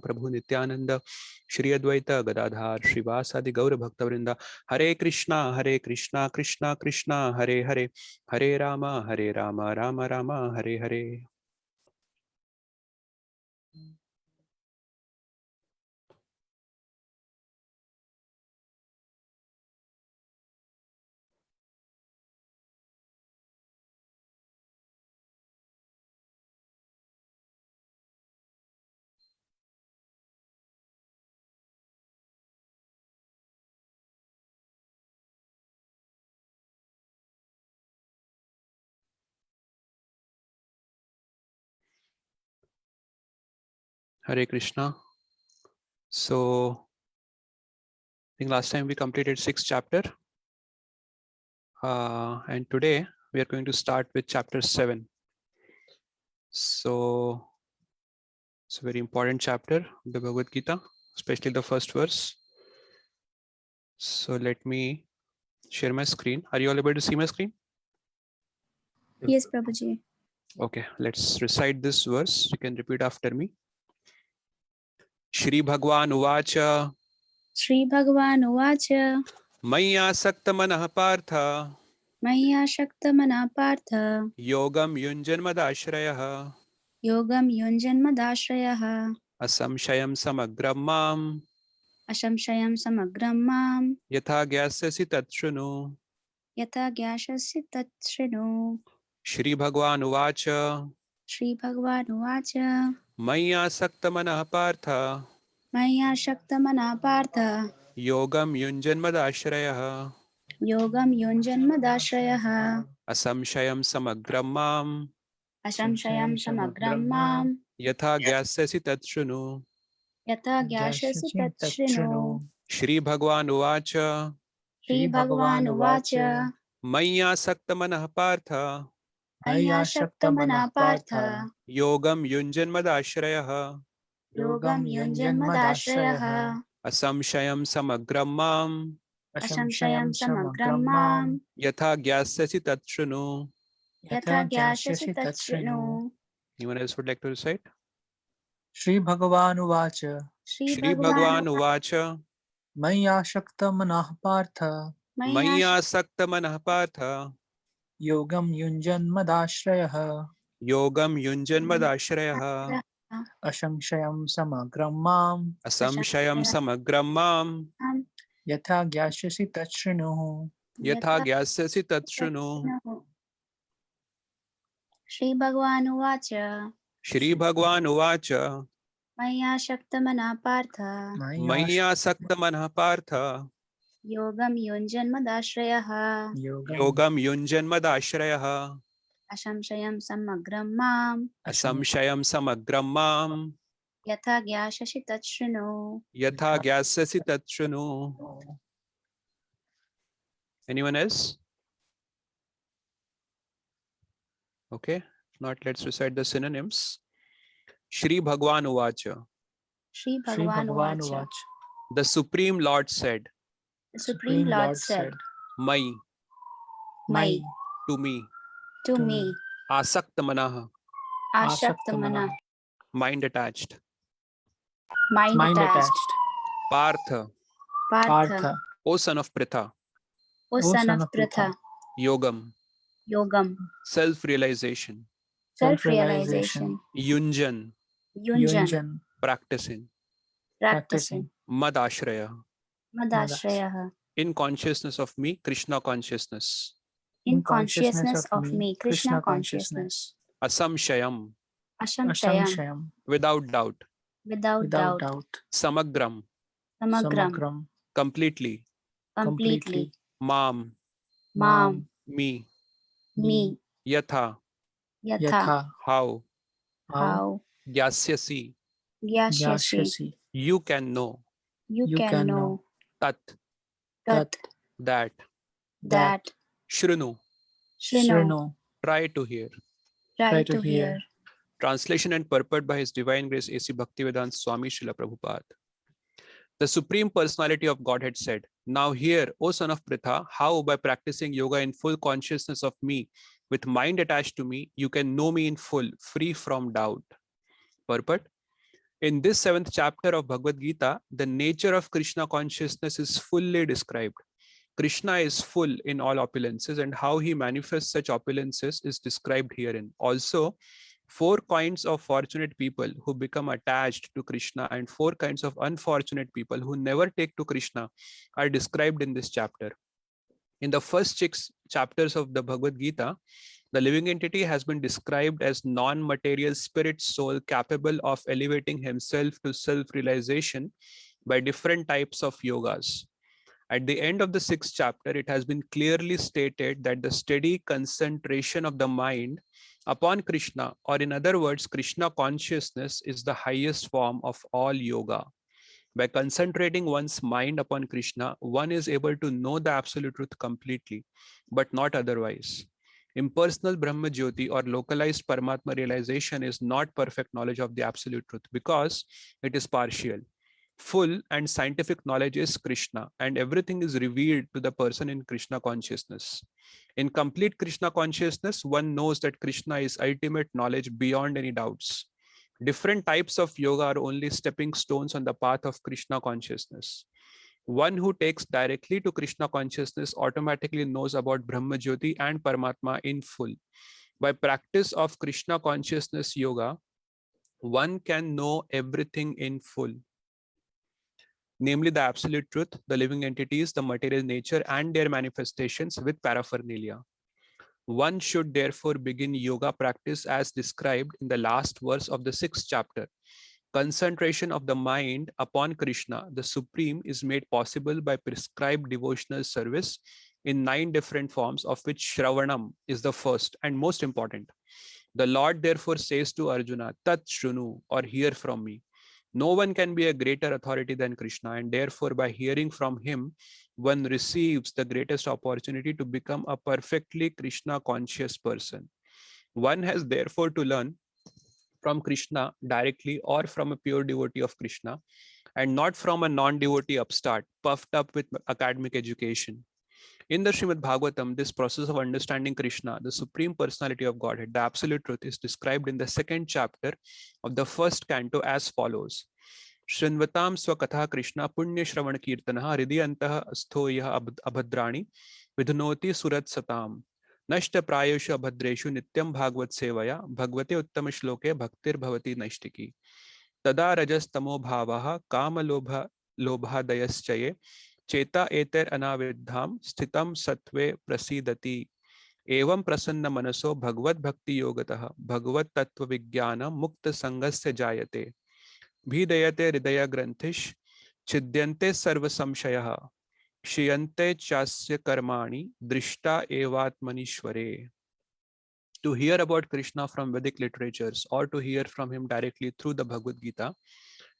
Prabhu Nityanand Shri Advaita Gadadhar श्रीवासादि Gaur भक्तवृंदा। Hare Krishna Krishna Krishna Hare Hare, Hare Ram Ram Ram Hare Hare. Hare Krishna. So, I think last time we completed 6th chapter, and today we are going to start with chapter 7. So, it's a very important chapter, the Bhagavad Gita, especially the first verse. So, let me share my screen. Are you all able to see my screen? Yes, Prabhuji. Okay, let's recite this verse. You can repeat after me. Shri Bhagwan Uvacha Shri Bhagavan Uvacha Maya Sakta Manah Partha Maya Shaktamana Partha Yogam Yunjanmadashrayah Yogam Yunjanmadashrayah Asamshayam Samagram Mam Ashamshayam Samagram Mam Yatha Gyasasi Tatshunu. Yata Gyashasi Tatshinu. Shri Bhagwan Uvacha Shri Bhagavan Uvacha Maya Sakta Manah Partha Maya Shaktamana Partha Yogam Yunjanmadashrayah Yogam Yunjanmadashrayah Asamshayam Samagram Mam Ashamshayam Samagram Mam Yatha Gyasasi Tatshunu. Yata Gyashasi Tatshinu. Shri Bhagwan Uvacha Shri Bhagavan Uvacha Maya Sakta Manah Partha Maya Shaktamana Partha Yogam Yunjanmadashrayah Yogam Yunjanmadashrayah Asamshayam Samagram Mam Ashamshayam Samagram Mam Yatha Gyasasi Tatshunu. Yatha Gyashasi Tatshinu. Anyone else would like to recite? Shri Bhagavan Uvacha Shri Bhagwan Uvacha Maya Shakta Manah Partha Maya Sakta Manah Partha Yogam Yunjan Madashrayah Yogam Yunjanmadashrayah Ashamshayam Samagram Mam Asamshayam Samagram Mam Yatha Gyashasi Tatshrinu. Yatha Gyasasi Tatshunu. Shri Bhagavan Uvacha Shri Bhagwan Uvacha Maya Shaktamana Partha Maya Sakta Manah Partha Yogam Yunjanmadashrayah Yogam Yunjanmadashrayah Ashamshayam Samagram Mam Asamshayam Samagram Mam Yatha Gyashasi Tatshinu. Yatha Gyasasi Tatshunu. Anyone else? Okay, if not, let's recite the synonyms. Shri Bhagwan Uvacha. Shri Shri Bhagavan Bhagavan Uvacha. Uvacha The Supreme Lord said, The Supreme Lord said, Mai, Mai, to me, to me, Asakta Manah, Ashaktamana, mind attached, mind Mind attached, attached Partha, Partha, Partha O son of Pritha, O son of Pritha, Yogam, Yogam, self-realization, self-realization, Yunjan, Yunjan, Yunjan practicing, practicing, Madashraya, Madashrayah, in consciousness of me, Krishna consciousness, in consciousness of me, Krishna consciousness, Asamshayam, Ashamshayam, Ashamshayam without doubt, without without doubt, doubt Samagram, Samagram, Samagram completely, completely, Mam, Mam, me, me, Yatha, Yatha, Yatha how, how, Gyasyasi, Gyashyasi, Gyashyasi you can know, you can know, Tat, Tat, that, that, Shrinu, Shrinu, Shrinu try to hear. try to hear. Translation and purport by His Divine Grace A.C. Bhaktivedanta Swami Srila Prabhupada. The Supreme Personality of Godhead said, now hear, O son of Pritha, how by practicing yoga in full consciousness of me, with mind attached to me, you can know me in full, free from doubt. Purport. In this 7th chapter of Bhagavad Gita, the nature of Krishna consciousness is fully described. Krishna is full in all opulences, and how he manifests such opulences is described herein. Also, 4 kinds of fortunate people who become attached to Krishna and 4 kinds of unfortunate people who never take to Krishna are described in this chapter. In the first 6 chapters of the Bhagavad Gita, the living entity has been described as non-material spirit soul capable of elevating himself to self-realization by different types of yogas. At the end of the 6th chapter, it has been clearly stated that the steady concentration of the mind upon Krishna, or in other words, Krishna consciousness, is the highest form of all yoga. By concentrating one's mind upon Krishna, one is able to know the absolute truth completely, but not otherwise. Impersonal Brahma Jyoti or localized Paramatma realization is not perfect knowledge of the absolute truth because it is partial. Full and scientific knowledge is Krishna, and everything is revealed to the person in Krishna consciousness. In complete Krishna consciousness, one knows that Krishna is ultimate knowledge beyond any doubts. Different types of yoga are only stepping stones on the path of Krishna consciousness. One who takes directly to Krishna consciousness automatically knows about Brahma Jyoti and Paramatma in full. By practice of Krishna consciousness yoga, one can know everything in full, namely the absolute truth, the living entities, the material nature, and their manifestations with paraphernalia. One should therefore begin yoga practice as described in the last verse of the 6th chapter. Concentration of the mind upon Krishna, the Supreme, is made possible by prescribed devotional service in 9 different forms, of which Shravanam is the first and most important. The Lord therefore says to Arjuna, Tat Shrunu, or hear from me. No one can be a greater authority than Krishna, and therefore by hearing from him, one receives the greatest opportunity to become a perfectly Krishna conscious person. One has therefore to learn from Krishna directly or from a pure devotee of Krishna, and not from a non-devotee upstart puffed up with academic education. In the Srimad Bhagavatam, this process of understanding Krishna, the Supreme Personality of Godhead, the Absolute Truth, is described in the 2nd chapter of the 1st canto as follows. Shrinvatam swakatha Krishna punya shravan kirtanaha hridiyantah astho yah abhadrani vidhnoti surat satam nashta prayusha abhadreshu nityam bhagavad sevaya bhagavate uttama shloke bhaktir bhavati naishtiki tada rajas tamo bhavaha kama lobhadayaschaye चेता एतर अनाविद्धाम स्थितम सत्वे प्रसीदति एवं प्रसन्न मनसो भगवत भक्ति योगतः भगवत तत्व विज्ञान मुक्त संगस्य जायते भीदयते हृदय ग्रंथिश छिद्यन्ते सर्व संशयः क्षीयन्ते चास्य कर्माणि दृष्टा एवात्मनीश्वरे. To hear about Krishna from Vedic literatures or to hear from him directly through the Bhagavad Gita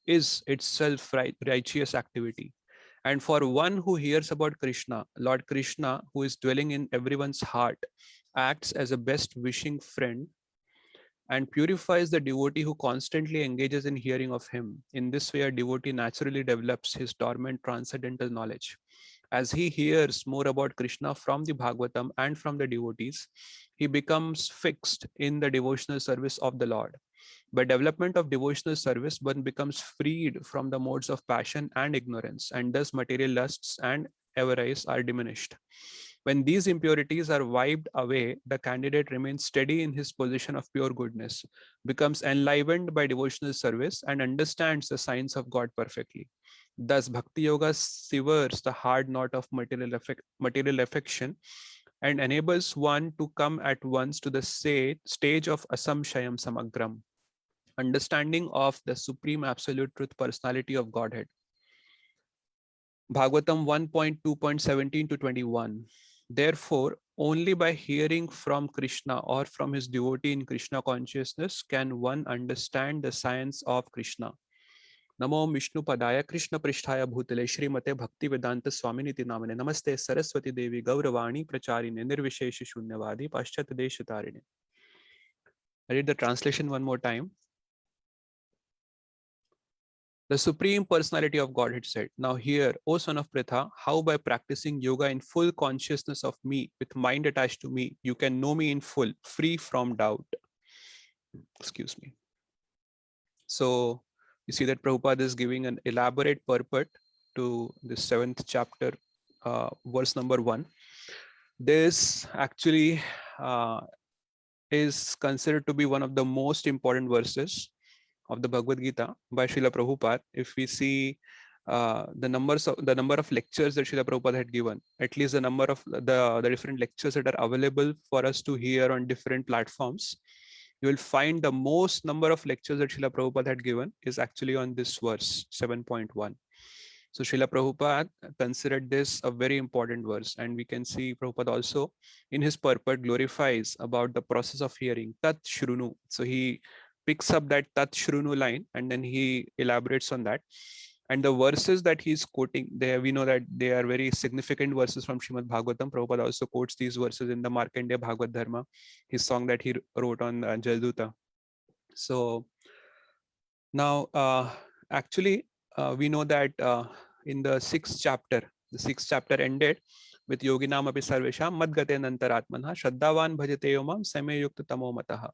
is itself righteous activity. And for one who hears about Krishna, Lord Krishna, who is dwelling in everyone's heart, acts as a best wishing friend and purifies the devotee who constantly engages in hearing of him. In this way, a devotee naturally develops his dormant transcendental knowledge. As he hears more about Krishna from the Bhagavatam and from the devotees, he becomes fixed in the devotional service of the Lord. By development of devotional service, one becomes freed from the modes of passion and ignorance, and thus material lusts and avarice are diminished. When these impurities are wiped away, the candidate remains steady in his position of pure goodness, becomes enlivened by devotional service, and understands the science of God perfectly. Thus, Bhakti Yoga severs the hard knot of material affection and enables one to come at once to the stage of Asamshayam Samagram, understanding of the Supreme Absolute Truth Personality of Godhead. Bhagavatam 1.2.17 to 21. Therefore, only by hearing from Krishna or from his devotee in Krishna consciousness can one understand the science of Krishna. Namo Vishnu Padaya Krishna Pristhaya Bhutale Srimate Bhakti Vedanta Swaminiti Namane Namaste Saraswati Devi Gauravani Pracharine Nirvishesha Shunyavadi Paschat Deshatarine. I read the translation one more time. The Supreme Personality of Godhead said, Now hear, O son of Pritha, how by practicing yoga in full consciousness of me, with mind attached to me, you can know me in full, free from doubt. Excuse me. So You see that Prabhupada is giving an elaborate purport to the 7th chapter, verse number 1. This actually is considered to be one of the most important verses of the Bhagavad Gita by Srila Prabhupada. If we see the number of lectures that Srila Prabhupada had given, at least the number of the different lectures that are available for us to hear on different platforms, you will find the most number of lectures that Srila Prabhupada had given is actually on this verse 7.1. So Srila Prabhupada considered this a very important verse, and we can see Prabhupada also in his purport glorifies about the process of hearing, Tat Shrunu. So he picks up that Tat Shrunu line and then he elaborates on that. And the verses that he's quoting there, we know that they are very significant verses from Srimad Bhagavatam. Prabhupada also quotes these verses in the Markandeya Bhagavad Dharma, his song that he wrote on Jalduta. So now, actually, we know that in the 6th chapter, the 6th chapter ended with Yoginam api sarvesham madgate nantaratmanha shraddhavan bhajate yomam same yukta tamo mataha.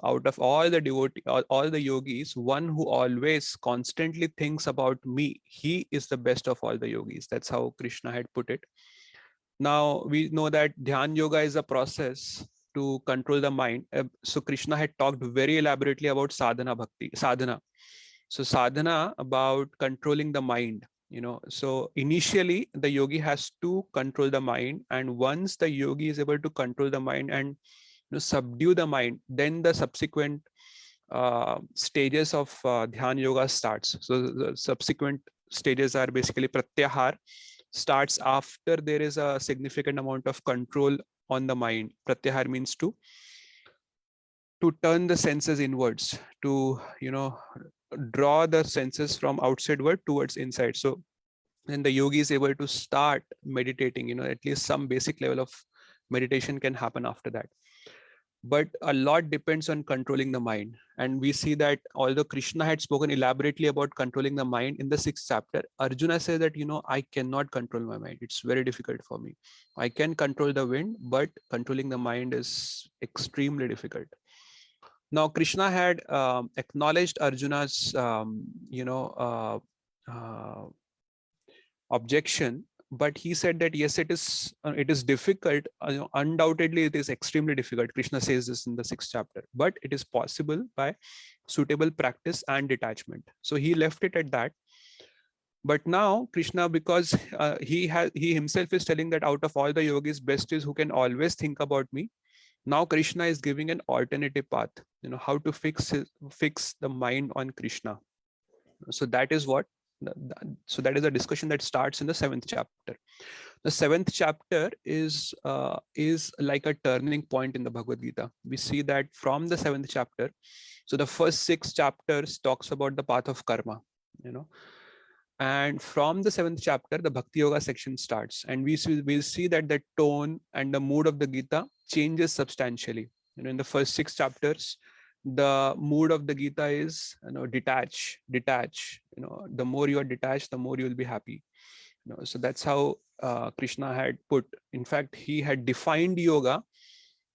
Out of all the devotees, all the yogis, one who always constantly thinks about me, he is the best of all the yogis. That's how Krishna had put it. Now we know that Dhyan Yoga is a process to control the mind. So Krishna had talked very elaborately about sadhana bhakti, sadhana. So sadhana about controlling the mind, so initially the yogi has to control the mind, and once the yogi is able to control the mind and subdue the mind, then the subsequent stages of Dhyan Yoga starts. So the subsequent stages are basically Pratyahar, starts after there is a significant amount of control on the mind. Pratyahar means to turn the senses inwards, to draw the senses from outsideward towards inside. So then the yogi is able to start meditating, at least some basic level of meditation can happen after that. But a lot depends on controlling the mind. And we see that although Krishna had spoken elaborately about controlling the mind in the 6th chapter, Arjuna says that, I cannot control my mind. It's very difficult for me. I can control the wind, but controlling the mind is extremely difficult. Now, Krishna had acknowledged Arjuna's, objection, but he said that yes, it is difficult. Undoubtedly, it is extremely difficult. Krishna says this in the 6th chapter, but it is possible by suitable practice and detachment. So he left it at that. But now Krishna, because he himself is telling that out of all the yogis, best is who can always think about me. Now Krishna is giving an alternative path, how to fix the mind on Krishna. So that is what. So that is a discussion that starts in the 7th chapter. The 7th chapter is like a turning point in the Bhagavad Gita. We see that from the 7th chapter. So the first 6 chapters talks about the path of karma, and from the 7th chapter, the Bhakti Yoga section starts, and we'll see that the tone and the mood of the Gita changes substantially. In the first 6 chapters, the mood of the Gita is detach. The more you are detached, the more you will be happy. So that's how Krishna had put. In fact, he had defined yoga.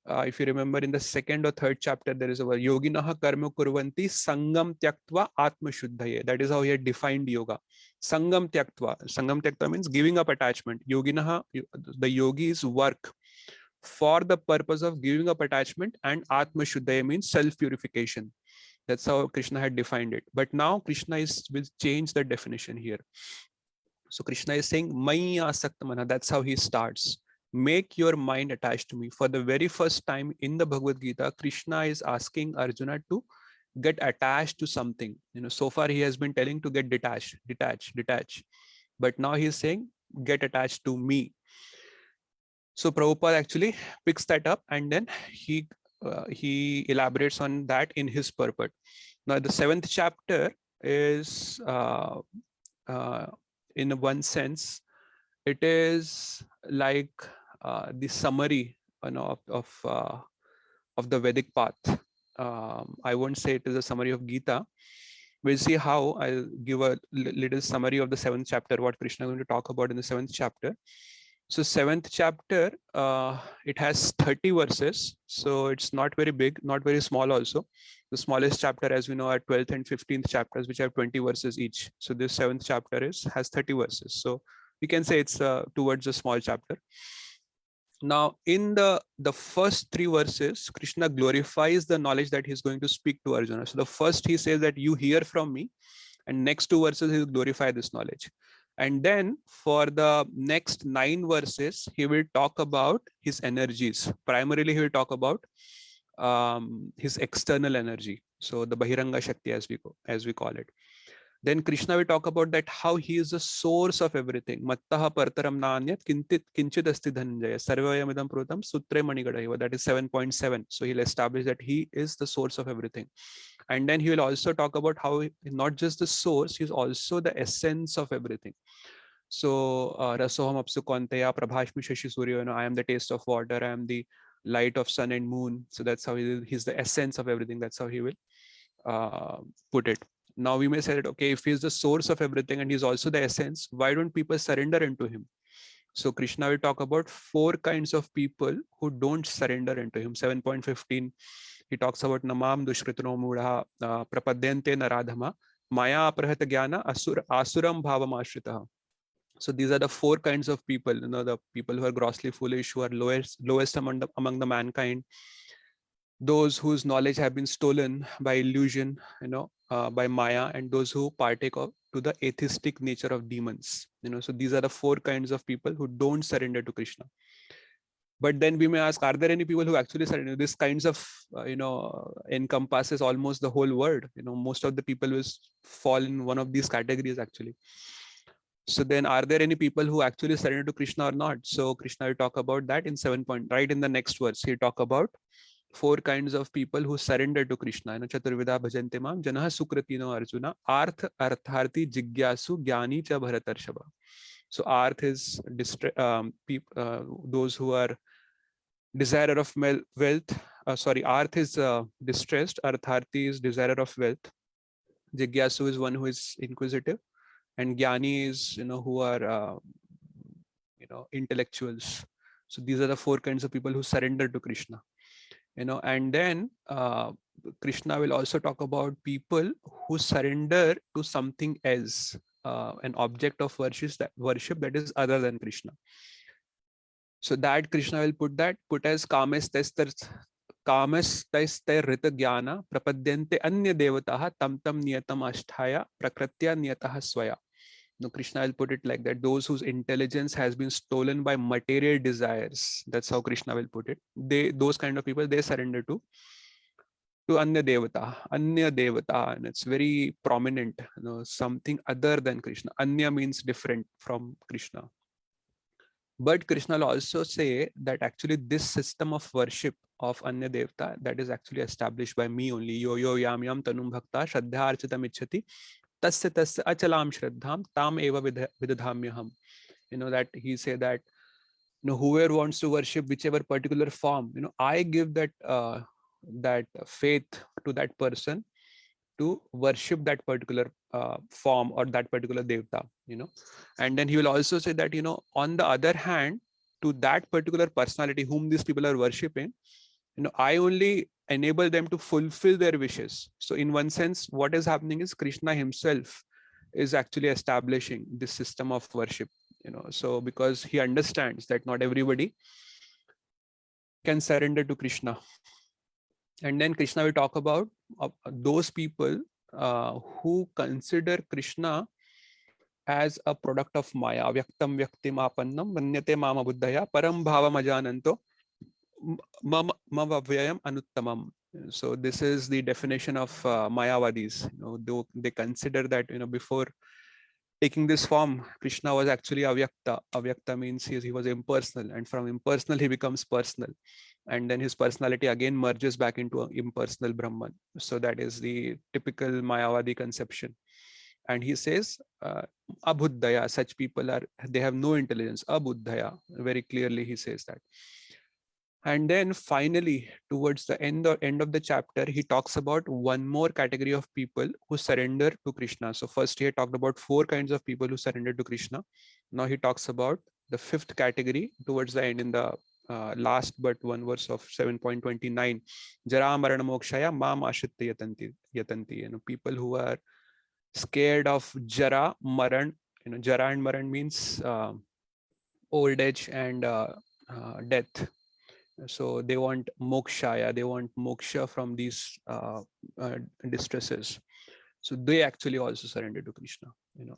If you remember, in the 2nd or 3rd chapter, there is a word yoginaha karma kurvanti sangam tyaktva atma shuddhaye. That is how he had defined yoga. Sangam tyaktva means giving up attachment. Yoginaha, the yogis work for the purpose of giving up attachment, and Atma Shuddhaya means self-purification. That's how Krishna had defined it. But now Krishna will change the definition here. So Krishna is saying, Mai asakta mana. That's how he starts. Make your mind attached to me. For the very first time in the Bhagavad Gita, Krishna is asking Arjuna to get attached to something. So far he has been telling to get detached. But now he is saying, get attached to me. So Prabhupada actually picks that up, and then he elaborates on that in his purport. Now the 7th chapter is, in one sense, it is like the summary of the Vedic path. I won't say it is a summary of Gita. We'll see how. I'll give a little summary of the 7th chapter, what Krishna is going to talk about in the 7th chapter. So 7th chapter, it has 30 verses. So it's not very big, not very small also. The smallest chapter, as we know, are 12th and 15th chapters, which have 20 verses each. So this 7th chapter has 30 verses. So we can say it's towards a small chapter. Now, in the first 3 verses, Krishna glorifies the knowledge that he's going to speak to Arjuna. So the first he says that you hear from me, and next 2 verses he will glorify this knowledge. And then for the next 9 verses, he will talk about his energies. Primarily, he will talk about his external energy. So the Bahiranga Shakti, as we call it. Then Krishna will talk about that how he is the source of everything. Mattaha partaram naanyat kinchit asti dhananjaya sarvayamidam prutam sutre manigadaiva. That is 7.7. So he'll establish that he is the source of everything. And then he will also talk about how not just the source, he's also the essence of everything. So rasoham apsu konteya prabhashmi shashi surya, I am the taste of water, I am the light of sun and moon. So that's how he's the essence of everything. That's how he will put it. Now we may say that, okay, if he's the source of everything and he's also the essence, why don't people surrender into him? So Krishna will talk about 4 kinds of people who don't surrender into him. 7.15, he talks about namam dushkritano mudha prapadyante naradhama maya aprahata jnana asuram bhavam ashritaha. So these are the 4 kinds of people, the people who are grossly foolish, who are lowest among the mankind, those whose knowledge have been stolen by illusion, by Maya, and those who partake of to the atheistic nature of demons. So these are the 4 kinds of people who don't surrender to Krishna. But then we may ask, are there any people who actually surrender? This kinds of, encompasses almost the whole world. Most of the people will fall in one of these categories actually. So then are there any people who actually surrender to Krishna or not? So Krishna will talk about that in 7 point, right in the next verse. He'll talk about 4 kinds of people who surrender to Krishna. Chaturvida bhajante mam janah sukratino arjuna arth artharti jigyasu jnani cha bharatarshava. So arth is those who are desirer of wealth. Arth is distressed, artharti is desirer of wealth, jigyasu is one who is inquisitive, and jnani is who are intellectuals. So these are the 4 kinds of people who surrender to Krishna. And then Krishna will also talk about people who surrender to something else, an object of worship that is other than Krishna. So that Krishna will put as kamastastar rita jnana prapadyante anya devataha tam niyatam asthaya prakritya niyataha swaya. No, Krishna will put it like that. Those whose intelligence has been stolen by material desires. That's how Krishna will put it. Those kind of people, they surrender to Anya Devata, and it's very prominent. Something other than Krishna. Anya means different from Krishna. But Krishna will also say that actually this system of worship of Anya Devata, that is actually established by me only. Yo yam yam tanum bhakta shraddha architam ichhati tasya tasya achalam shraddham tam eva vidadhamyaham. That he say that whoever wants to worship whichever particular form, I give that faith to that person to worship that particular form or that particular devta. And then he will also say that on the other hand, to that particular personality whom these people are worshipping, I only enable them to fulfill their wishes. So in one sense, what is happening is Krishna himself is actually establishing this system of worship. So because he understands that not everybody can surrender to Krishna. And then Krishna will talk about those people who consider Krishna as a product of Maya. Vyaktam vyaktim apannam manyate mama buddhaya param bhavam ajananto mavavyayam anuttamam. So this is the definition of Mayavadis. Though they consider that before taking this form, Krishna was actually avyakta. Avyakta means he was impersonal, and from impersonal he becomes personal, and then his personality again merges back into an impersonal Brahman. So that is the typical Mayavadi conception. And he says, abhuddhaya, such people they have no intelligence. Abhuddhaya, very clearly he says that. And then finally, towards the end of the chapter, he talks about one more category of people who surrender to Krishna. So first he had talked about 4 kinds of people who surrender to Krishna. Now he talks about the 5th category towards the end in the last but one verse of 7.29, Jara Marana Mokshaya Mam Ashritta Yatanti. People who are scared of Jara, Maran. Jara and Maran means old age and death. So they want mokshaya, they want moksha from these distresses. So they actually also surrender to Krishna.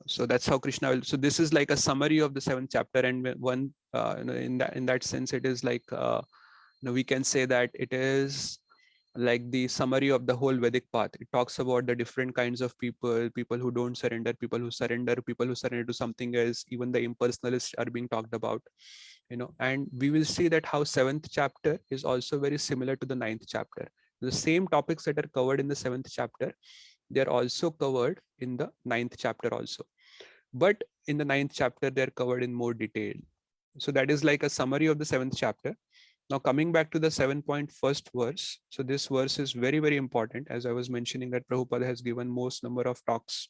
So that's how Krishna will. So this is like a summary of the 7th chapter, and one in that sense, it is like we can say that it is like the summary of the whole Vedic path. It talks about the different kinds of people who don't surrender, people who surrender to something else. Even the impersonalists are being talked about. And we will see that how 7th chapter is also very similar to the 9th chapter. The same topics that are covered in the 7th chapter, they are also covered in the 9th chapter also. But in the 9th chapter, they're covered in more detail. So that is like a summary of the 7th chapter. Now coming back to the 7.1st verse. So this verse is very, very important. As I was mentioning that Prabhupada has given most number of talks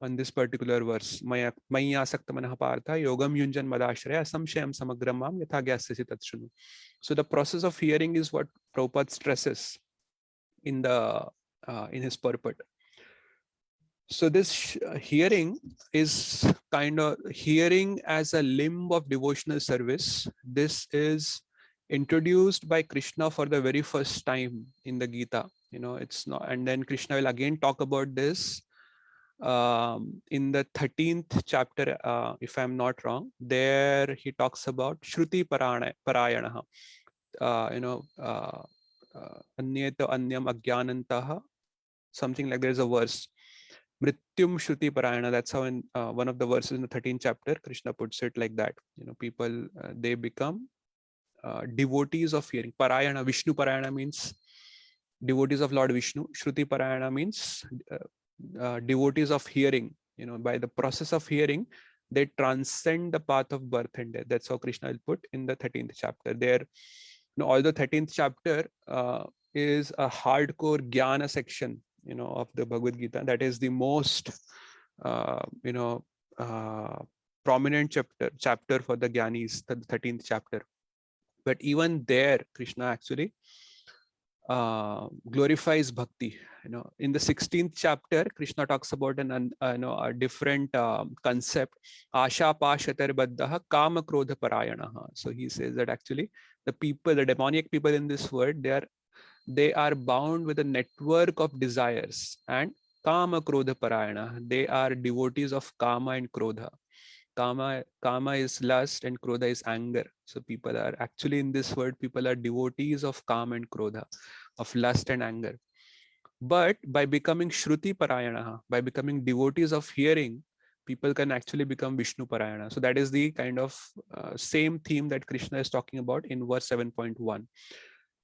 on this particular verse. Maya asakta manah partha yogam yunjan madashraya samshayam samagramam yatha gyasya tatshunu. So the process of hearing is what Prabhupada stresses in his purport. So this hearing is kind of hearing as a limb of devotional service. This is introduced by Krishna for the very first time in the Gita. It's not, and then Krishna will again talk about this in the 13th chapter, if I'm not wrong. There he talks about Shruti Parayanaha. Anyeta Anyam Agyanantaha, something like there's a verse. Mrityum Shruti Parayana. That's how in one of the verses in the 13th chapter, Krishna puts it like that. People, they become devotees of hearing. Parayana, Vishnu Parayana means devotees of Lord Vishnu. Shruti Parayana means devotees of hearing. By the process of hearing, they transcend the path of birth and death. That's how Krishna will put in the 13th chapter. There, although 13th chapter is a hardcore jnana section, of the Bhagavad Gita, that is the most, prominent chapter for the Jnanis, the 13th chapter. But even there, Krishna actually glorifies bhakti. In the 16th chapter, Krishna talks about a different concept. Asha pashatar baddha kama krodha parayanaha. So he says that actually the demoniac people in this world, they are bound with a network of desires, and kama krodha parayana, they are devotees of kama and krodha. Kama is lust and krodha is anger. So people are actually in this world, people are devotees of kama and krodha, of lust and anger. But by becoming Shruti Parayana, by becoming devotees of hearing, people can actually become Vishnu Parayana. So that is the kind of same theme that Krishna is talking about in verse 7.1.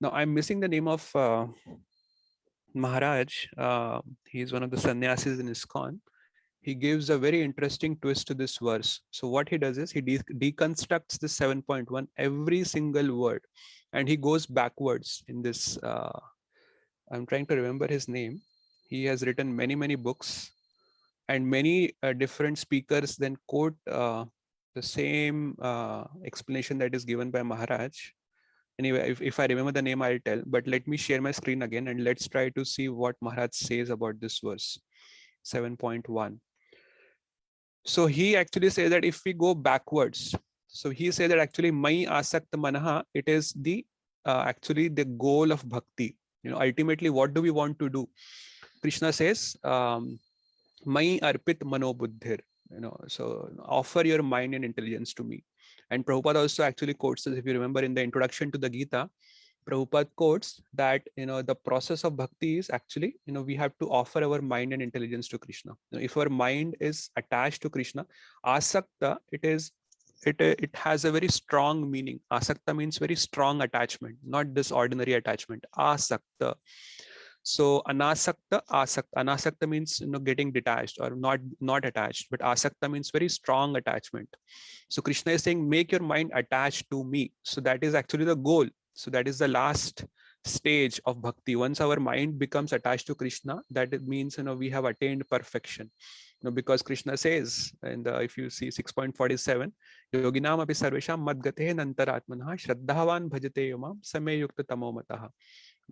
Now I'm missing the name of Maharaj. He is one of the sannyasis in ISKCON. He gives a very interesting twist to this verse. So what he does is he deconstructs this 7.1, every single word, and he goes backwards in this. I'm trying to remember his name. He has written many, many books, and many different speakers then quote the same explanation that is given by Maharaj. Anyway, if I remember the name, I'll tell. But let me share my screen again, and let's try to see what Maharaj says about this verse, 7.1. So he actually says that if we go backwards, so he says that actually Mai Asakta Manaha, it is the actually the goal of bhakti. Ultimately, what do we want to do? Krishna says, Mai Arpit Mano Buddhir. So offer your mind and intelligence to me. And Prabhupada also actually quotes this, if you remember in the introduction to the Gita, Prabhupada quotes that the process of bhakti is actually we have to offer our mind and intelligence to Krishna. If our mind is attached to Krishna, asakta, it has a very strong meaning. Asakta means very strong attachment, not this ordinary attachment. Asakta. So anasakta, asakta. Anasakta means getting detached or not attached, but asakta means very strong attachment. So Krishna is saying, make your mind attached to me. So that is actually the goal. So that is the last stage of bhakti. Once our mind becomes attached to Krishna, that it means we have attained perfection. because Krishna says, and if you see 6.47, yoginam api sarvesham madgate nantaratmanah shraddhavan bhajate yomam same yukta tamo matah.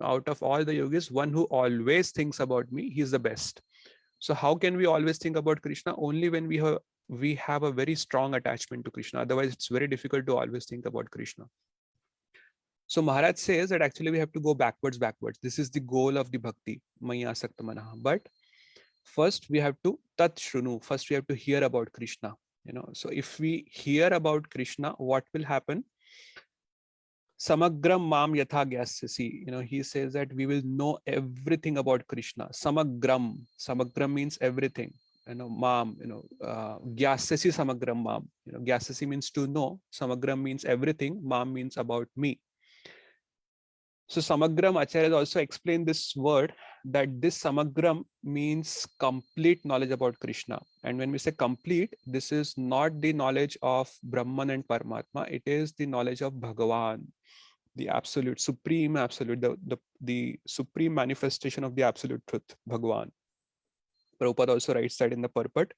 Out of all the yogis, one who always thinks about me, he's the best. So how can we always think about Krishna? Only when we have a very strong attachment to Krishna. Otherwise, it's very difficult to always think about Krishna. So Maharaj says that actually we have to go backwards. This is the goal of the bhakti, Maya Asakta Manaha. But first we have to tat shrunu. First we have to hear about Krishna. So if we hear about Krishna, what will happen? Samagram mam yatha gyasyasi. He says that we will know everything about Krishna. Samagram means everything. Mam, gyasyasi samagram mam. Gyasyasi means to know. Samagram means everything. Mam means about me. So Samagram, Acharya also explained this word, that this Samagram means complete knowledge about Krishna. And when we say complete, this is not the knowledge of Brahman and Paramatma, it is the knowledge of Bhagavan, the absolute, supreme absolute, the supreme manifestation of the absolute truth, Bhagavan. Prabhupada also writes that in the purport,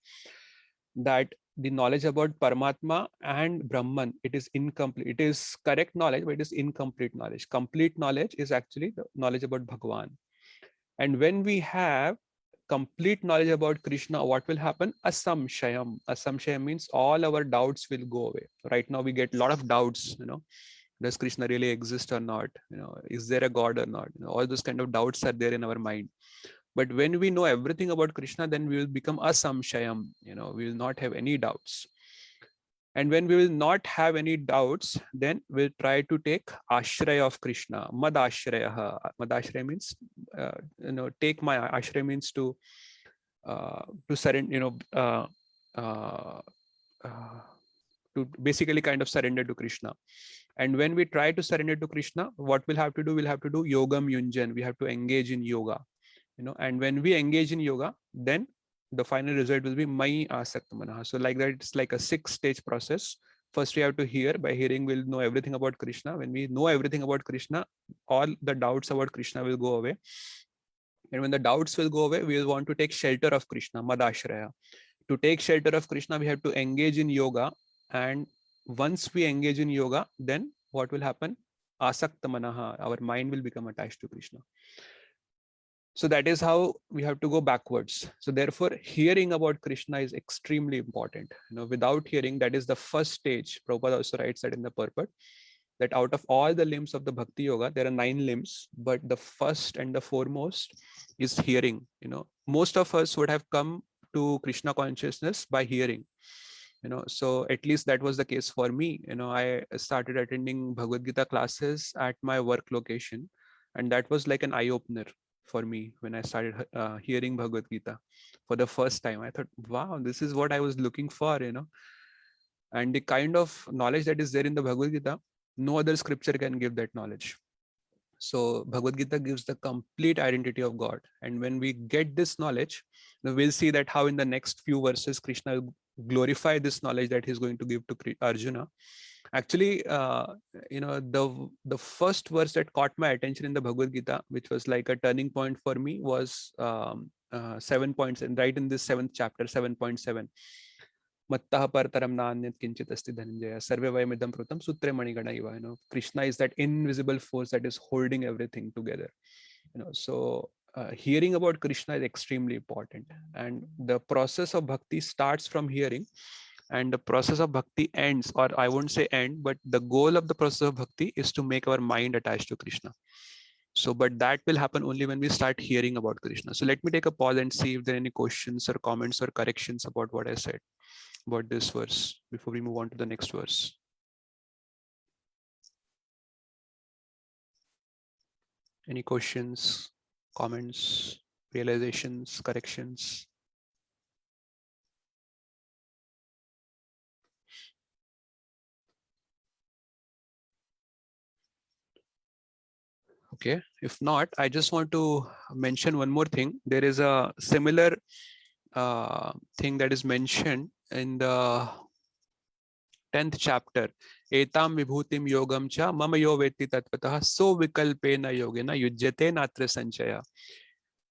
that the knowledge about Paramatma and Brahman, it is incomplete. It is correct knowledge, but it is incomplete knowledge. Complete knowledge is actually the knowledge about Bhagavan. And when we have complete knowledge about Krishna, what will happen? Asamshayam. Asamshayam means all our doubts will go away. Right now we get a lot of doubts, does Krishna really exist or not? Is there a God or not? All those kind of doubts are there in our mind. But when we know everything about Krishna, then we will become asamshayam. We will not have any doubts. And when we will not have any doubts, then we'll try to take ashraya of Krishna. Mad ashraya. Mad ashraya means, take my ashraya means to surrender, to basically kind of surrender to Krishna. And when we try to surrender to Krishna, what we'll have to do? We'll have to do yogam yunjan. We have to engage in yoga. And when we engage in yoga, then the final result will be Mai Asakta Manaha. So like that, it's like a 6-stage process. First, we have to hear. By hearing, we'll know everything about Krishna. When we know everything about Krishna, all the doubts about Krishna will go away. And when the doubts will go away, we will want to take shelter of Krishna, Madashraya. To take shelter of Krishna, we have to engage in yoga. And once we engage in yoga, then what will happen? Asakta Manaha. Our mind will become attached to Krishna. So that is how we have to go backwards. So therefore, hearing about Krishna is extremely important. Without hearing, that is the first stage. Prabhupada also writes that in the purport, that out of all the limbs of the Bhakti Yoga, there are 9 limbs, but the first and the foremost is hearing. Most of us would have come to Krishna consciousness by hearing. So at least that was the case for me. I started attending Bhagavad Gita classes at my work location, and that was like an eye-opener for me when I started hearing Bhagavad Gita for the first time. I thought, wow, this is what I was looking for, and the kind of knowledge that is there in the Bhagavad Gita, no other scripture can give that knowledge. So Bhagavad Gita gives the complete identity of God. And when we get this knowledge, we'll see that how in the next few verses, Krishna will glorify this knowledge that he's going to give to Arjuna. Actually, the first verse that caught my attention in the Bhagavad Gita, which was like a turning point for me, was 7 points, and right in this 7th chapter, 7.7. Mattah partaram nanyat kinchit asti dhananjaya sarve vayamidam prutam sutre manigana iva. Krishna is that invisible force that is holding everything together. So hearing about Krishna is extremely important, and the process of bhakti starts from hearing, and the process of bhakti ends, or I won't say end, but the goal of the process of bhakti is to make our mind attached to Krishna. So, but that will happen only when we start hearing about Krishna. So let me take a pause and see if there are any questions or comments or corrections about what I said about this verse before we move on to the next verse. Any questions, comments, realizations, corrections? Okay, if not, I just want to mention one more thing. There is a similar thing that is mentioned in the 10th chapter. Etam vibhutim yogam cha mama yo veti tatvatah so vikalpena yogena yujyate natra sanchaya.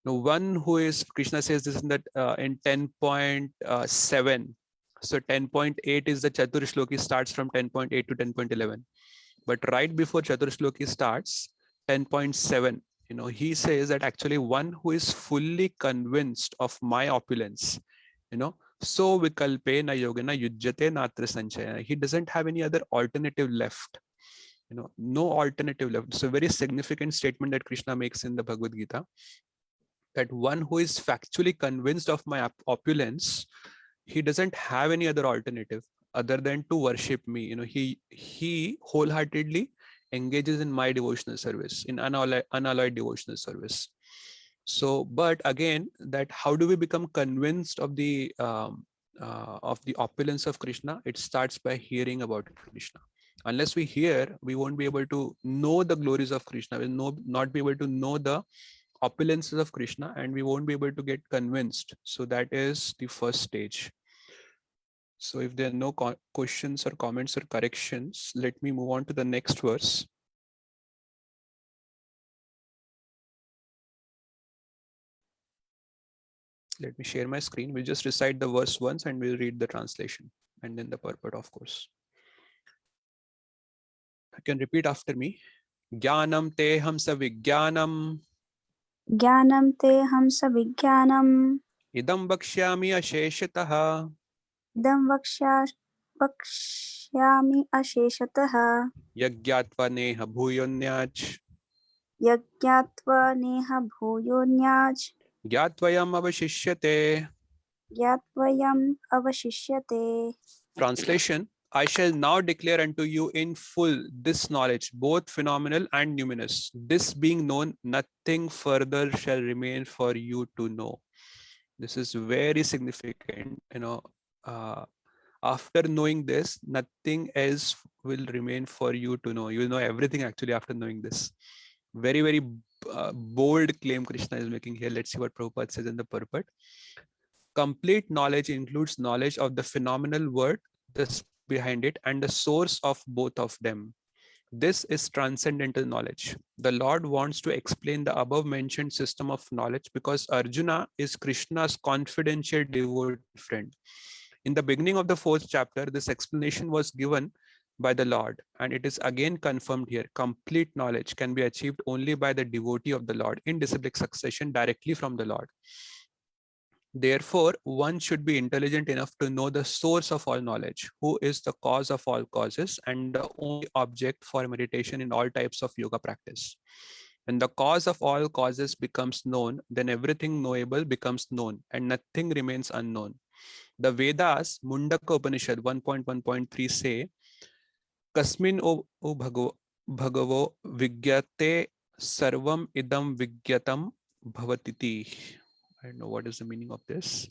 Now, one who is, Krishna says this in that in 10.7. So 10.8 is the Chatur Shloki, starts from 10.8 to 10.11. But right before Chatur Shloki starts, 10.7, he says that actually one who is fully convinced of my opulence, so vikalpe na yogena yujjate natra sanchaya. He doesn't have any other alternative left. No alternative left. So very significant statement that Krishna makes in the Bhagavad Gita, that one who is factually convinced of my opulence, he doesn't have any other alternative other than to worship me. He wholeheartedly engages in my devotional service, in unalloyed devotional service. So, but again, that how do we become convinced of the opulence of Krishna? It starts by hearing about Krishna. Unless we hear, we won't be able to know the glories of Krishna. We'll not be able to know the opulences of Krishna, and we won't be able to get convinced. So that is the first stage. So if there are no questions or comments or corrections, let me move on to the next verse. Let me share my screen. We'll just recite the verse once and we'll read the translation and then the purport, of course. You can repeat after me. Jnanam te hamsa vijnanam. Jnanam te hamsa vijnanam. Idam vakshyami asheshataha. Idam vakshyami asheshatah. Yagyatva neha bhuyonyach. Yagyatva neha bhuyonyaj. Gyatvayam avashishyate. Yatvayam avashishyate. Translation: I shall now declare unto you in full this knowledge, both phenomenal and numinous. This being known, nothing further shall remain for you to know. This is very significant. After knowing this, nothing else will remain for you to know. You will know everything actually after knowing this. Very, very bold claim Krishna is making here. Let's see what Prabhupada says in the purport. Complete knowledge includes knowledge of the phenomenal world, the behind it, and the source of both of them. This is transcendental knowledge. The Lord wants to explain the above mentioned system of knowledge because Arjuna is Krishna's confidential devotee friend. In the beginning of the 4th chapter, this explanation was given by the Lord, and it is again confirmed here. Complete knowledge can be achieved only by the devotee of the Lord in disciplic succession directly from the Lord. Therefore, one should be intelligent enough to know the source of all knowledge, who is the cause of all causes and the only object for meditation in all types of yoga practice. When the cause of all causes becomes known, then everything knowable becomes known and nothing remains unknown. The Vedas, Mundaka Upanishad 1.1.3 say, Kasmin o bhagavo vigyate sarvam idam vigyatam bhavatiti. I don't know what is the meaning of this.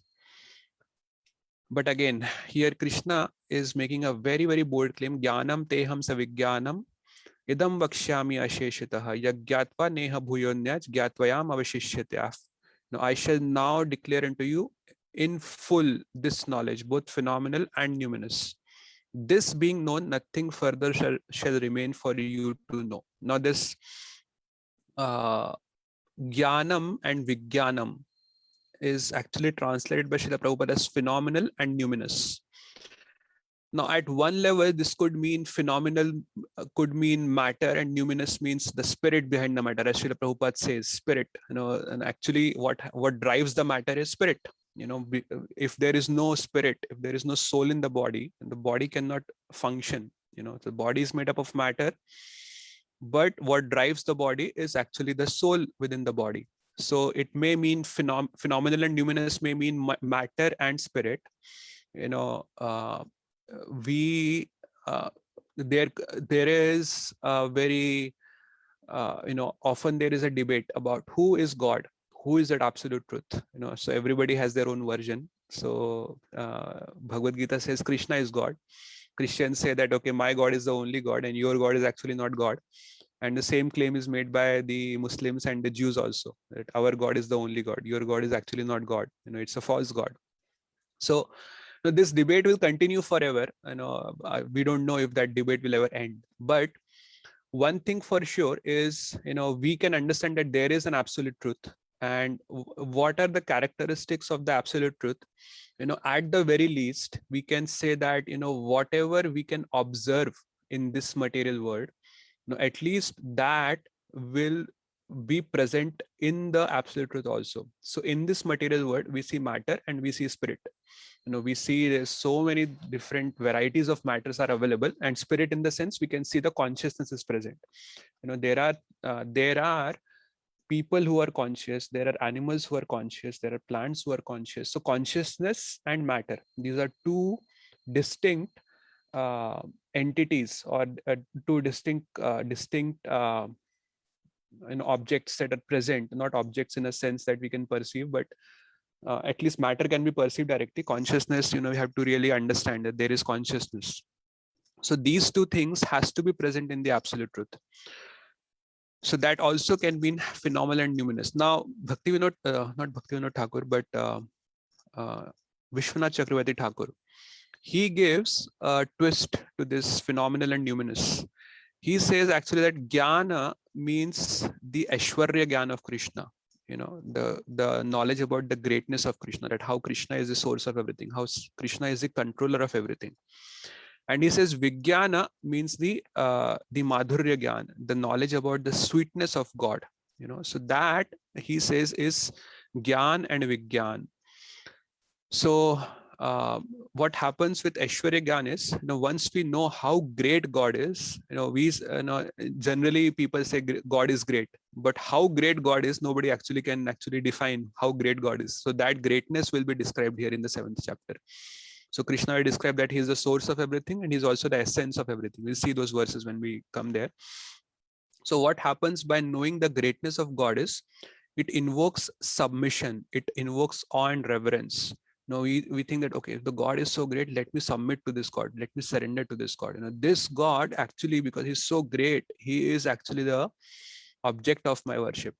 But again, here Krishna is making a very, very bold claim. Jnanam teham savigyanam idam vakshyami asheshitaha yagyatva neha bhuyonyach gyatvayam avashishyatya. Now I shall now declare unto you in full this knowledge, both phenomenal and numinous. This being known, nothing further shall remain for you to know. Now this jnanam and vigyanam is actually translated by Srila Prabhupada as phenomenal and numinous. Now, at one level, this could mean phenomenal, could mean matter, and numinous means the spirit behind the matter. As Srila Prabhupada says, spirit. And actually, what drives the matter is spirit. If there is no spirit, if there is no soul in the body cannot function. The body is made up of matter, but what drives the body is actually the soul within the body. So it may mean phenomenal and numinous may mean matter and spirit. There is a very often there is a debate about who is God, who is that absolute truth. So everybody has their own version. So Bhagavad Gita says Krishna is God. Christians say that, okay, my God is the only God and your God is actually not God. And the same claim is made by the Muslims and the Jews also, that our God is the only God. Your God is actually not God. It's a false God. So this debate will continue forever. We don't know if that debate will ever end. But one thing for sure is, we can understand that there is an absolute truth And what are the characteristics of the absolute truth? At the very least, we can say that, whatever we can observe in this material world, at least that will be present in the absolute truth also. So in this material world, we see matter and we see spirit. We see there's so many different varieties of matters are available, and spirit, in the sense we can see the consciousness is present. There are people who are conscious, there are animals who are conscious, there are plants who are conscious. So consciousness and matter, these are two distinct entities, or two distinct objects that are present, not objects in a sense that we can perceive, but at least matter can be perceived directly. Consciousness, we have to really understand that there is consciousness. So these two things has to be present in the absolute truth. So that also can mean phenomenal and numinous. Now, Bhaktivinoda, not Bhaktivinoda Thakur, but Vishwanath Chakravarti Thakur, he gives a twist to this phenomenal and numinous. He says actually that Jnana means the Aishwarya Jnana of Krishna. The knowledge about the greatness of Krishna, that how Krishna is the source of everything, how Krishna is the controller of everything. And he says Vijnana means the Madhurya Gyan, the knowledge about the sweetness of God. So that, he says, is Gyan and Vijnan. So what happens with Aishwarya Gyan is, once we know how great God is, we generally people say God is great, but how great God is, nobody can define how great God is. So that greatness will be described here in the 7th chapter. So Krishna will describe that he is the source of everything and he's also the essence of everything. We'll see those verses when we come there. So what happens by knowing the greatness of God is, it invokes submission, it invokes awe and reverence. Now we think that, okay, if the God is so great, let me submit to this God, let me surrender to this God. This God, actually, because he's so great, he is actually the object of my worship.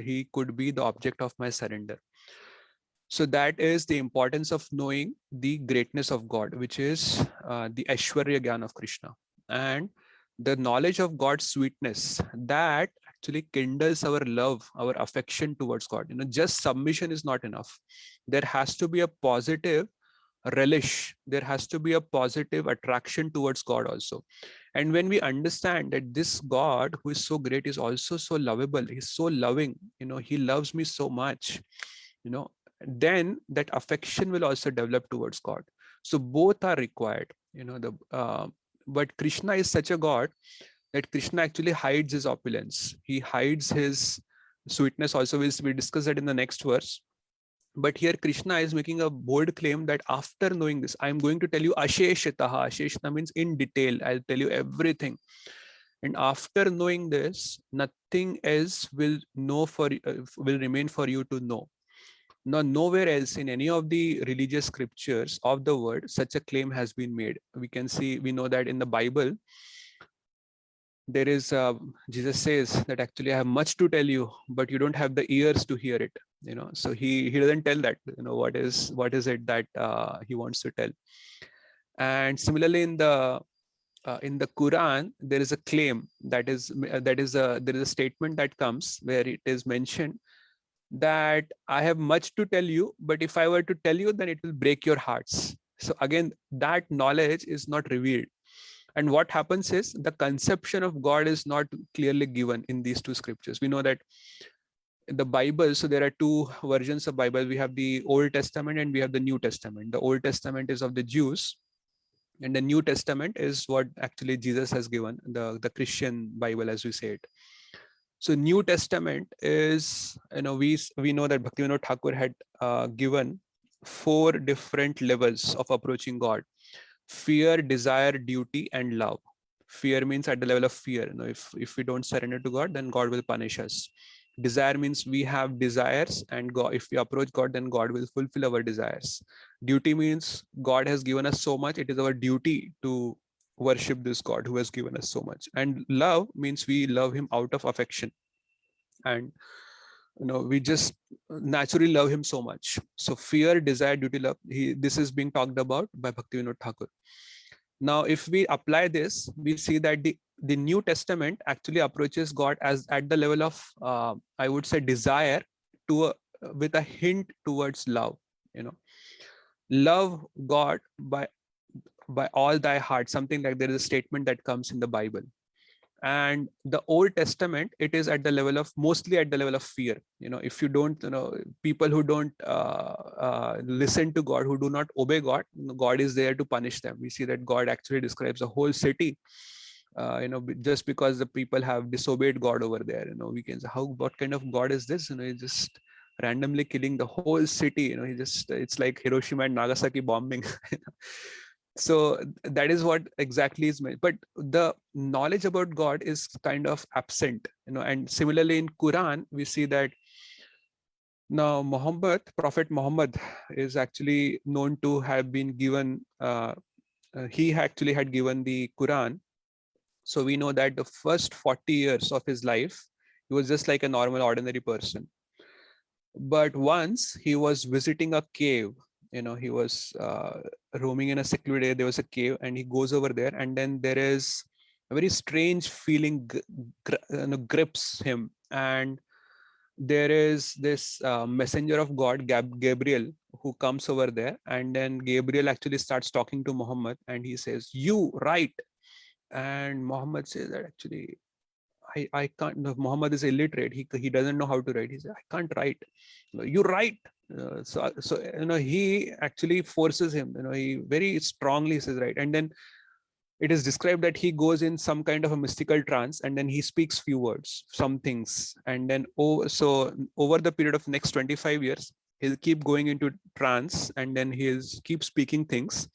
He could be the object of my surrender. So that is the importance of knowing the greatness of God, which is the Aishwarya Gyan of Krishna. And the knowledge of God's sweetness, that actually kindles our love, our affection towards God. Just submission is not enough. There has to be a positive relish. There has to be a positive attraction towards God also. And when we understand that this God who is so great is also so lovable, he's so loving, he loves me so much, then that affection will also develop towards God. So both are required. But Krishna is such a God that Krishna actually hides his opulence. He hides his sweetness also. We discuss that in the next verse. But here Krishna is making a bold claim that after knowing this, I'm going to tell you Asheshitaha. Asheshita means in detail. I'll tell you everything. And after knowing this, nothing else will remain for you to know. Now, nowhere else in any of the religious scriptures of the word, such a claim has been made. We know that in the Bible, there is, Jesus says that actually I have much to tell you, but you don't have the ears to hear it. So he doesn't tell that, what is it that he wants to tell. And similarly in the Quran, there is a claim there is a statement that comes where it is mentioned that I have much to tell you, but if I were to tell you, then it will break your hearts. So again, that knowledge is not revealed. And what happens is the conception of God is not clearly given in these two scriptures. We know that the Bible, so there are two versions of Bible. We have the Old Testament and we have the New Testament. The Old Testament is of the Jews, and the New Testament is what actually Jesus has given, the Christian Bible, as we say it. So New Testament is, we know that Bhaktivinoda Thakur had given 4 different levels of approaching God: fear, desire, duty, and love. Fear means at the level of fear. If we don't surrender to God, then God will punish us. Desire means we have desires, and God, if we approach God, then God will fulfill our desires. Duty means God has given us so much, it is our duty to worship this God who has given us so much. And love means we love him out of affection, and we just naturally love him so much. So fear, desire, duty, love, this is being talked about by Bhaktivinoda Thakur. Now if we apply this, we see that the New Testament actually approaches God as at the level of I would say desire with a hint towards love. Love God by all thy heart, something like there is a statement that comes in the Bible. And the Old Testament, it is at the level of, mostly at the level of fear. If you don't, people who don't listen to God, who do not obey God, God is there to punish them. We see that God actually describes a whole city, just because the people have disobeyed God over there. We can say, what kind of God is this? He's just randomly killing the whole city. It's like Hiroshima and Nagasaki bombing. So that is what exactly is meant. But the knowledge about God is kind of absent. And similarly in Quran, we see that now Prophet Muhammad is actually known to have been given, he actually had given the Quran. So we know that the first 40 years of his life, he was just like a normal, ordinary person. But once he was visiting a cave, he was roaming in a secluded area, there was a cave, and he goes over there, and then there is a very strange feeling grips him. And there is this messenger of God, Gabriel, who comes over there, and then Gabriel actually starts talking to Muhammad, and he says, "You write." And Muhammad says that actually, I can't. No, Muhammad is illiterate. He doesn't know how to write. He said, "I can't write." You write. So he actually forces him. He very strongly says, "Right." And then it is described that he goes in some kind of a mystical trance, and then he speaks few words, some things, and then so over the period of next 25 years, he'll keep going into trance, and then he'll keep speaking things,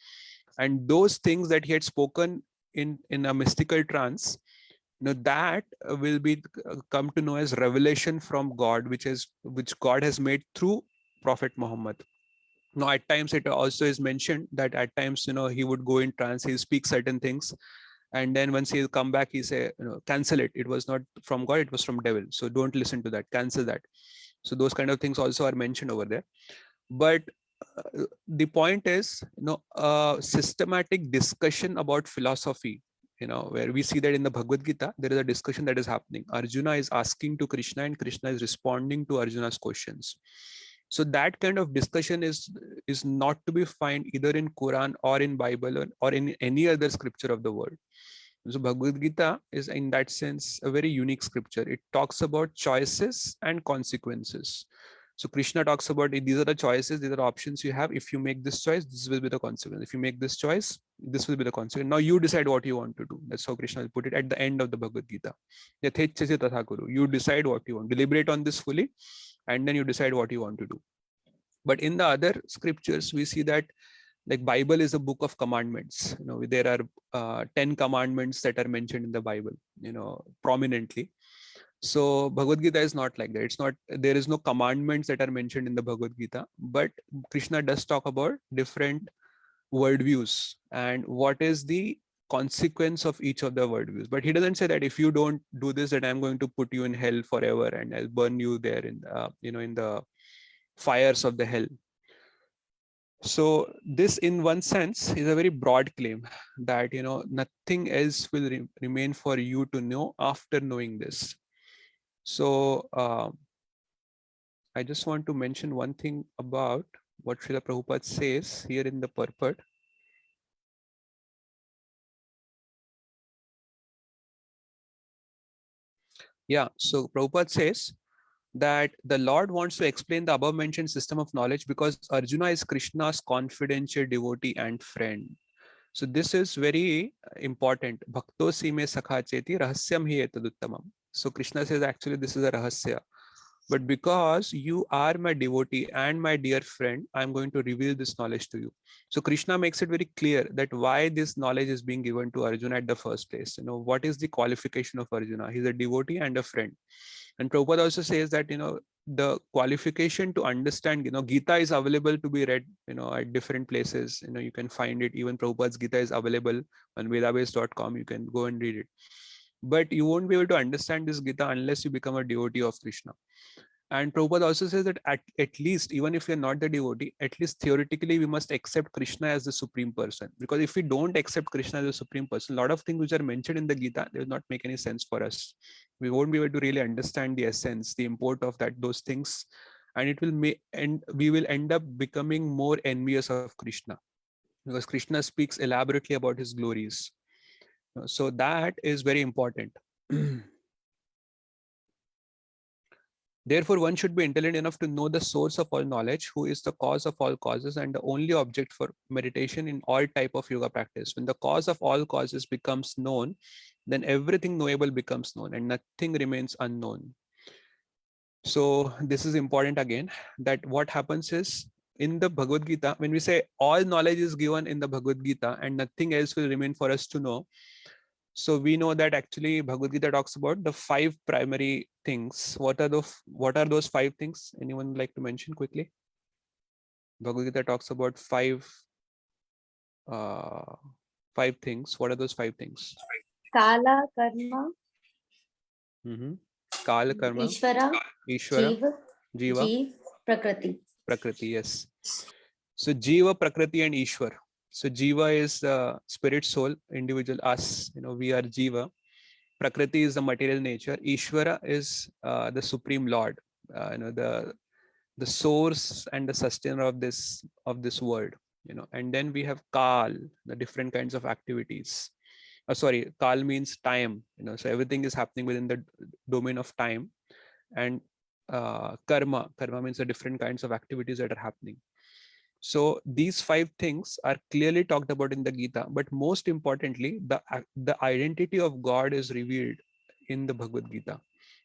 and those things that he had spoken in a mystical trance, that will be come to know as revelation from God, which God has made through Prophet Muhammad. Now at times it also is mentioned that at times he would go in trance, he'll speak certain things, and then once he'll come back, he say, cancel it, it was not from God, it was from devil, so don't listen to that, cancel that. So those kind of things also are mentioned over there. But the point is, a systematic discussion about philosophy, where we see that in the Bhagavad Gita, there is a discussion that is happening. Arjuna is asking to Krishna, and Krishna is responding to Arjuna's questions. So that kind of discussion is not to be found either in Quran or in Bible or in any other scripture of the world. So Bhagavad Gita is in that sense a very unique scripture. It talks about choices and consequences. So Krishna talks about these are the choices, these are options you have. If you make this choice, this will be the consequence. If you make this choice, this will be the consequence. Now you decide what you want to do. That's how Krishna will put it at the end of the Bhagavad Gita. You decide what you want. Deliberate on this fully, and then you decide what you want to do. But in the other scriptures, we see that like Bible is a book of commandments. There are 10 commandments that are mentioned in the Bible, prominently. So Bhagavad Gita is not like that. It's not, there is no commandments that are mentioned in the Bhagavad Gita, but Krishna does talk about different worldviews and what is the consequence of each of the worldviews. But he doesn't say that if you don't do this, that I'm going to put you in hell forever and I'll burn you there in in the fires of the hell. So this in one sense is a very broad claim that nothing else will remain for you to know after knowing this. So I just want to mention one thing about what Srila Prabhupada says here in the purport. Yeah, so Prabhupada says that the Lord wants to explain the above mentioned system of knowledge because Arjuna is Krishna's confidential devotee and friend. So this is very important. Bhakto si me sakha cheti rahasyam hi etaduttamam. So Krishna says actually this is a rahasya. But because you are my devotee and my dear friend, I'm going to reveal this knowledge to you. So Krishna makes it very clear that why this knowledge is being given to Arjuna at the first place. What is the qualification of Arjuna? He's a devotee and a friend. And Prabhupada also says that, the qualification to understand, Gita is available to be read, at different places. You can find it. Even Prabhupada's Gita is available on vedabase.com. You can go and read it. But you won't be able to understand this Gita unless you become a devotee of Krishna. And Prabhupada also says that at least, even if you're not the devotee, at least theoretically, we must accept Krishna as the supreme person. Because if we don't accept Krishna as the supreme person, a lot of things which are mentioned in the Gita, they will not make any sense for us. We won't be able to really understand the essence, the import of those things and it will and we will end up becoming more envious of Krishna, because Krishna speaks elaborately about his glories. So that is very important. Therefore, one should be intelligent enough to know the source of all knowledge, who is the cause of all causes and the only object for meditation in all type of yoga practice. When the cause of all causes becomes known, then everything knowable becomes known and nothing remains unknown. So this is important again, that what happens is in the Bhagavad Gita, when we say all knowledge is given in the Bhagavad Gita and nothing else will remain for us to know, so we know that actually Bhagavad Gita talks about the 5 primary things. What are those 5 things? Anyone would like to mention quickly? Bhagavad Gita talks about 5 things. What are those 5 things? Kala, karma, Kala, karma, Ishvara, Ishvara, Jiva, Jiva, Prakriti. Prakriti. Yes. So Jiva, Prakriti, and Ishwar. So Jiva is the spirit, soul, individual, us. We are Jiva. Prakriti is the material nature. Ishvara is the supreme Lord. The source and the sustainer of this world. And then we have Kal, the different kinds of activities. Sorry, Kal means time. So everything is happening within the domain of time. And Karma means the different kinds of activities that are happening. So these 5 things are clearly talked about in the Gita, but most importantly, the identity of God is revealed in the Bhagavad Gita.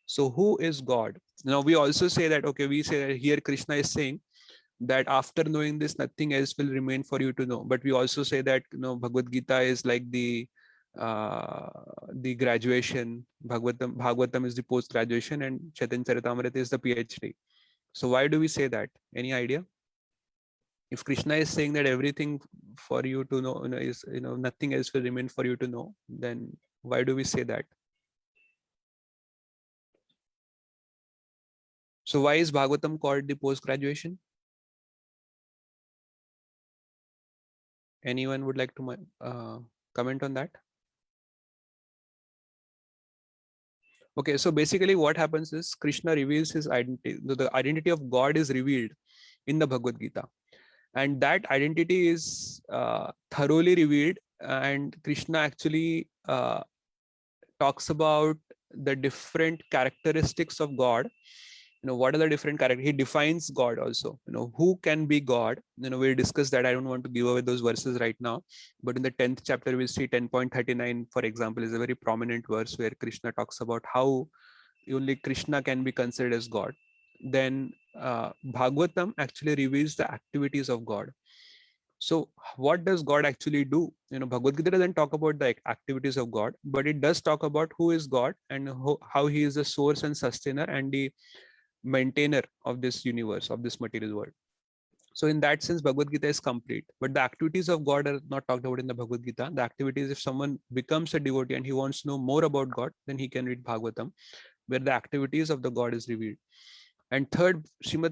So who is God? Now we also say that, okay, we say that here Krishna is saying that after knowing this, nothing else will remain for you to know. But we also say that, Bhagavad Gita is like the graduation, Bhagavatam is the post graduation, and Chaitanya Charitamrita is the PhD. So why do we say that? Any idea? If Krishna is saying that everything for you to know, is nothing else will remain for you to know, then why do we say that? So why is Bhagavatam called the post graduation? Anyone would like to comment on that? Okay, so basically what happens is Krishna reveals his identity. The identity of God is revealed in the Bhagavad Gita, and that identity is thoroughly revealed, and Krishna actually talks about the different characteristics of God. What are the different characters? He defines God also. Who can be God? We'll discuss that. I don't want to give away those verses right now, but in the 10th chapter we'll see 10.39, for example, is a very prominent verse where Krishna talks about how only Krishna can be considered as God. Then Bhagavatam actually reveals the activities of God. So what does God actually do? Bhagavad Gita doesn't talk about the activities of God, but it does talk about who is God and how he is the source and sustainer and the maintainer of this universe, of this material world. So in that sense, Bhagavad Gita is complete. But the activities of God are not talked about in the Bhagavad Gita. The activities, if someone becomes a devotee and he wants to know more about God, then he can read Bhagavatam, where the activities of the God is revealed. And third, Sri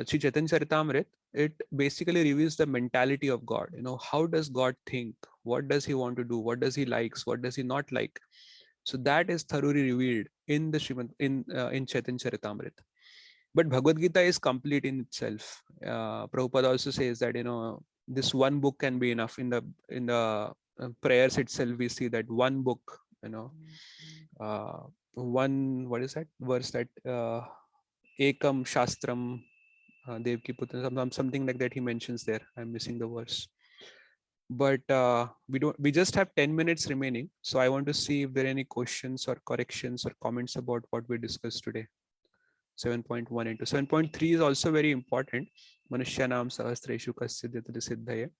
Chaitanya Charitamrita, it basically reveals the mentality of God. How does God think? What does he want to do? What does he likes? What does he not like? So that is thoroughly revealed in the in Chaitanya Charitamrita. But Bhagavad Gita is complete in itself. Prabhupada also says that this one book can be enough. In the prayers itself, we see that one book. One, what is that verse, that Ekam Shastram Devki Putra, something like that he mentions there. I'm missing the verse. But we just have 10 minutes remaining. So I want to see if there are any questions or corrections or comments about what we discussed today. 7.1 into 7.3 is also very important. Manushyanam sahasreshu kasyadhyatara siddhaya.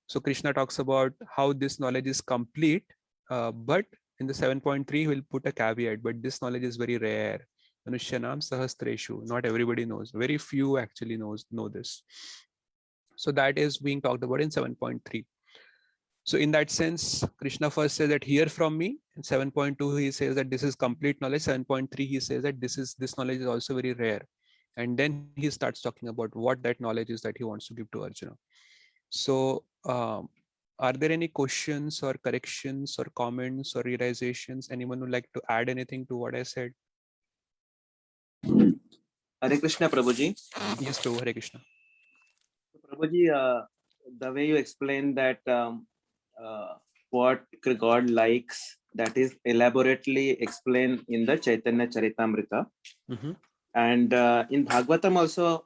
So Krishna talks about how this knowledge is complete, but in the 7.3 he will put a caveat, but this knowledge is very rare. Manushyanam sahasreshu, not everybody knows. Very few actually know this. So that is being talked about in 7.3. So in that sense, Krishna first says that hear from me. In 7.2, he says that this is complete knowledge. 7.3, he says that this knowledge is also very rare. And then he starts talking about what that knowledge is that he wants to give to Arjuna. So are there any questions or corrections or comments or realizations? Anyone would like to add anything to what I said? Hare Krishna, Prabhuji. Yes, Prabhu, Hare Krishna. Prabhuji, the way you explained that what God likes, that is elaborately explained in the Chaitanya Charitamrita. Mhm. And in Bhagavatam also,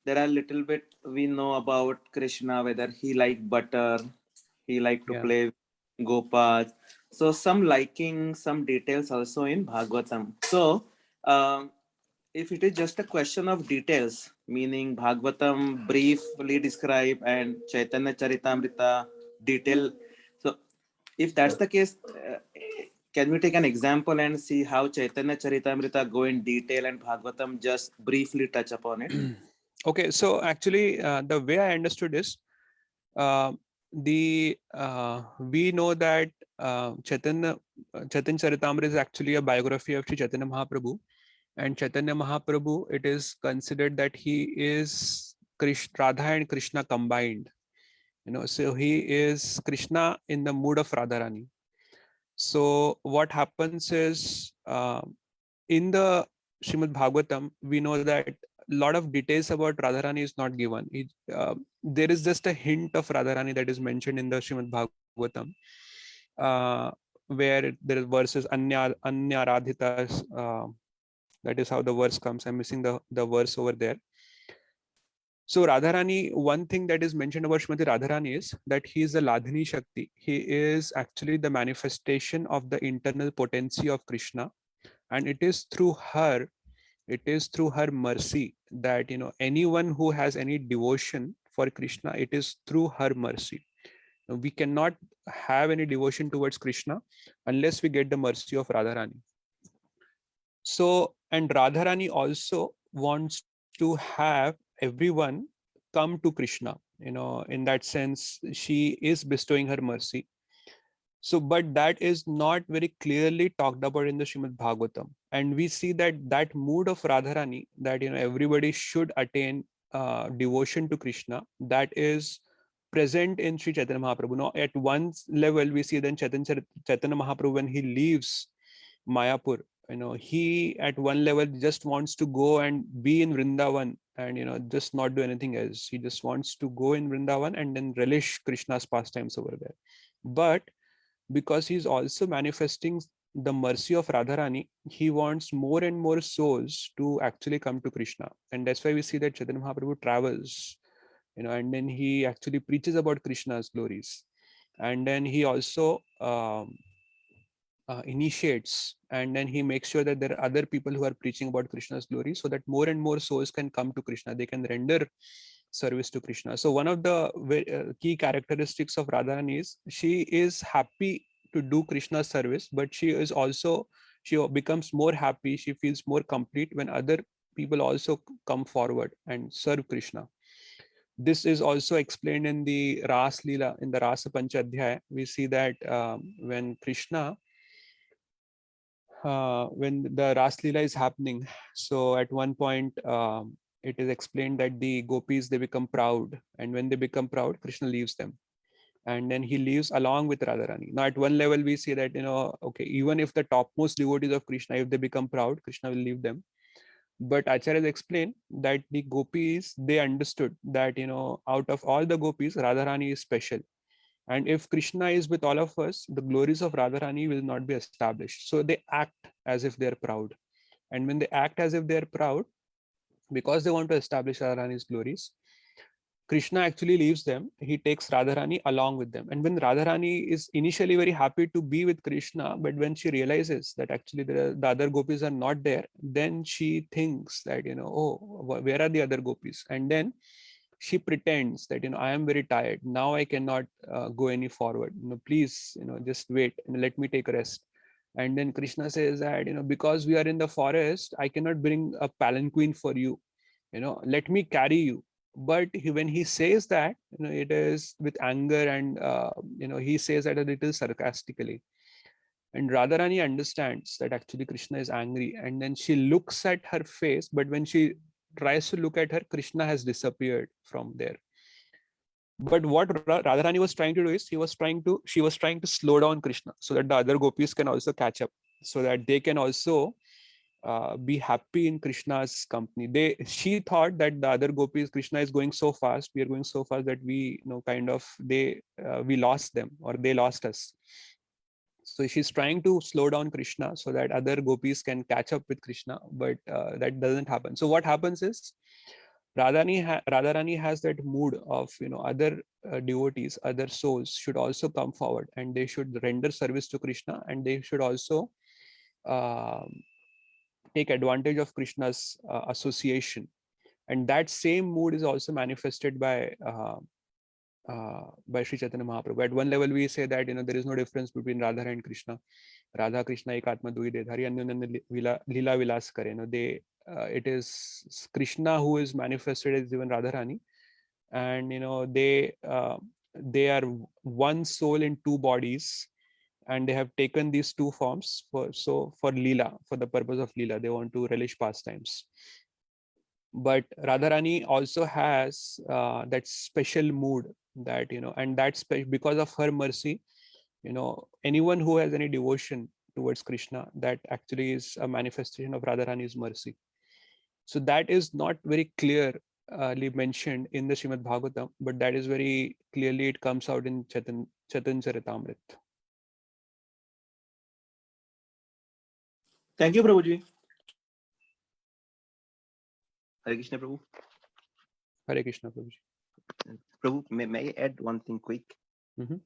there are little bit we know about Krishna, whether he like butter, he like to Yeah. play Gopas. So some liking, some details also in Bhagavatam. So if it is just a question of details, meaning Bhagavatam briefly describe and Chaitanya Charitamrita detail. So if that's the case, can we take an example and see how Chaitanya Charitamrita go in detail and Bhagavatam just briefly touch upon it? Okay, so actually, the way I understood is, uh, we know that Chaitanya Charitamrita is actually a biography of Sri Chaitanya Mahaprabhu, and Chaitanya Mahaprabhu, it is considered that he is Radha and Krishna combined. So he is Krishna in the mood of Radharani. So what happens is, in the Srimad Bhagavatam, we know that a lot of details about Radharani is not given. There is just a hint of Radharani that is mentioned in the Srimad Bhagavatam, where there is verses Anya Radhitas. That is how the verse comes. I'm missing the verse over there. So Radharani, one thing that is mentioned about Srimati Radharani is that he is the Ladhini Shakti. He is actually the manifestation of the internal potency of Krishna. And it is through her mercy that, anyone who has any devotion for Krishna, it is through her mercy. We cannot have any devotion towards Krishna unless we get the mercy of Radharani. So, and Radharani also wants to have everyone come to Krishna. In that sense, she is bestowing her mercy. So, but that is not very clearly talked about in the Srimad Bhagavatam. And we see that mood of Radharani, that, everybody should attain devotion to Krishna, that is present in Sri Chaitanya Mahaprabhu. Now, at one level, we see then Chaitanya Mahaprabhu, when he leaves Mayapur, he at one level just wants to go and be in Vrindavan and, just not do anything else. He just wants to go in Vrindavan and then relish Krishna's pastimes over there. But because he's also manifesting the mercy of Radharani, he wants more and more souls to actually come to Krishna. And that's why we see that Chaitanya Mahaprabhu travels, and then he actually preaches about Krishna's glories. And then he also initiates, and then he makes sure that there are other people who are preaching about Krishna's glory, so that more and more souls can come to Krishna. They can render service to Krishna. So one of the key characteristics of Radharani is she is happy to do Krishna's service, but she becomes more happy, she feels more complete when other people also come forward and serve Krishna. This is also explained in the Ras Leela, in the Rasa Panchadhyaya. We see that when Krishna, when the Ras Leela is happening, so at one point it is explained that the gopis, they become proud, and when they become proud, Krishna leaves them, and then he leaves along with Radharani. Now at one level we see that, okay, even if the topmost devotees of Krishna, if they become proud, Krishna will leave them. But Acharyas explain that the gopis, they understood that, out of all the gopis, Radharani is special. And if Krishna is with all of us, the glories of Radharani will not be established. So they act as if they're proud. And when they act as if they're proud, because they want to establish Radharani's glories, Krishna actually leaves them. He takes Radharani along with them. And when Radharani is initially very happy to be with Krishna, but when she realizes that actually the other gopis are not there, then she thinks that, oh, where are the other gopis? And then she pretends that, I am very tired. Now I cannot go any forward. Please, just wait and let me take a rest. And then Krishna says that, because we are in the forest, I cannot bring a palanquin for you. Let me carry you. But when he says that, it is with anger, and he says that a little sarcastically. And Radharani understands that actually Krishna is angry, and then she looks at her face, but when she tries to look at her, Krishna has disappeared from there. But what Radharani was trying to do is she was trying to slow down Krishna, so that the other gopis can also catch up, so that they can also be happy in Krishna's company. She thought that the other gopis, Krishna is going so fast, we are going so fast that we, we lost them or they lost us. So she's trying to slow down Krishna so that other gopis can catch up with Krishna, but that doesn't happen. So what happens is Radharani has that mood of, other devotees, other souls should also come forward and they should render service to Krishna, and they should also take advantage of Krishna's association. And that same mood is also manifested by Sri Chaitanya Mahaprabhu. At one level, we say that there is no difference between Radha and Krishna. Radha Krishna ek atma dui dedhari anyonyan lila vilas kare. It is Krishna who is manifested as even Radharani, and they are one soul in two bodies, and they have taken these two forms for Leela, for the purpose of Leela. They want to relish pastimes. But Radharani also has that special mood that, and that's because of her mercy, anyone who has any devotion towards Krishna, that actually is a manifestation of Radharani's mercy. So that is not very clearly mentioned in the Srimad Bhagavatam, but that is very clearly, it comes out in Chaitanya Charitamrita. Thank you, Prabhuji. Hare Krishna, Prabhu. Hare Krishna, Prabhuji. Prabhu, may I add one thing quick? Mhm.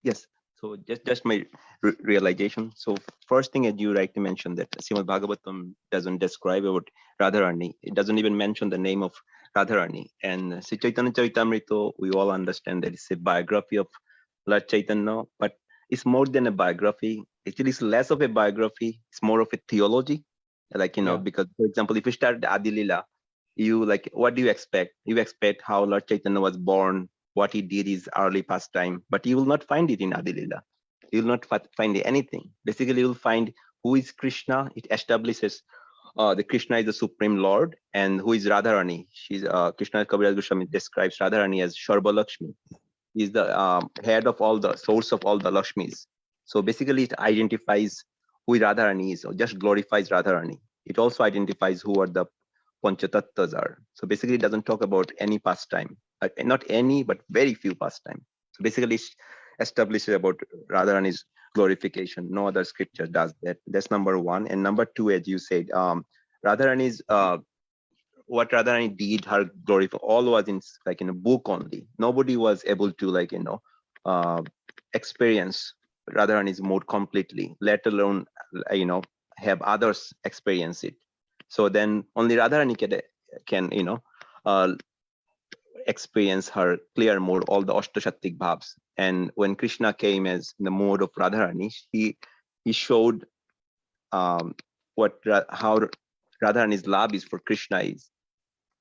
Yes. So just my realization. So first thing, as you rightly mentioned, that Srimad Bhagavatam doesn't describe about Radharani. It doesn't even mention the name of Radharani. And Sri Chaitanya Charitamrita, we all understand that it's a biography of Lord Chaitanya, but it's more than a biography. Actually, it's less of a biography. It's more of a theology. Like, Yeah. because, for example, if you start the Adi Lila, what do you expect? You expect how Lord Chaitanya was born, what he did his early pastime, but you will not find it in Adi Lila. You will not find anything. Basically, you will find who is Krishna. It establishes the Krishna is the Supreme Lord, and who is Radharani. She's Krishna Kaviraj Goswami describes Radharani as Sharba Lakshmi. He's the head of all the source of all the Lakshmis. So basically, it identifies who Radharani is, or just glorifies Radharani. It also identifies who are the Panchatattas are. So basically, it doesn't talk about any pastime, not any, but very few pastime. So basically, it establishes about Radharani's glorification. No other scripture does that. That's number one. And number two, as you said, Radharani's what Radharani did, her glory, all was in a book only. Nobody was able to experience Radharani's mode completely, let alone have others experience it. So then only Radharani can experience her clear mode, all the Ashtashatik bhavs. And when Krishna came as in the mode of Radharani, he showed how Radharani's love is for Krishna is.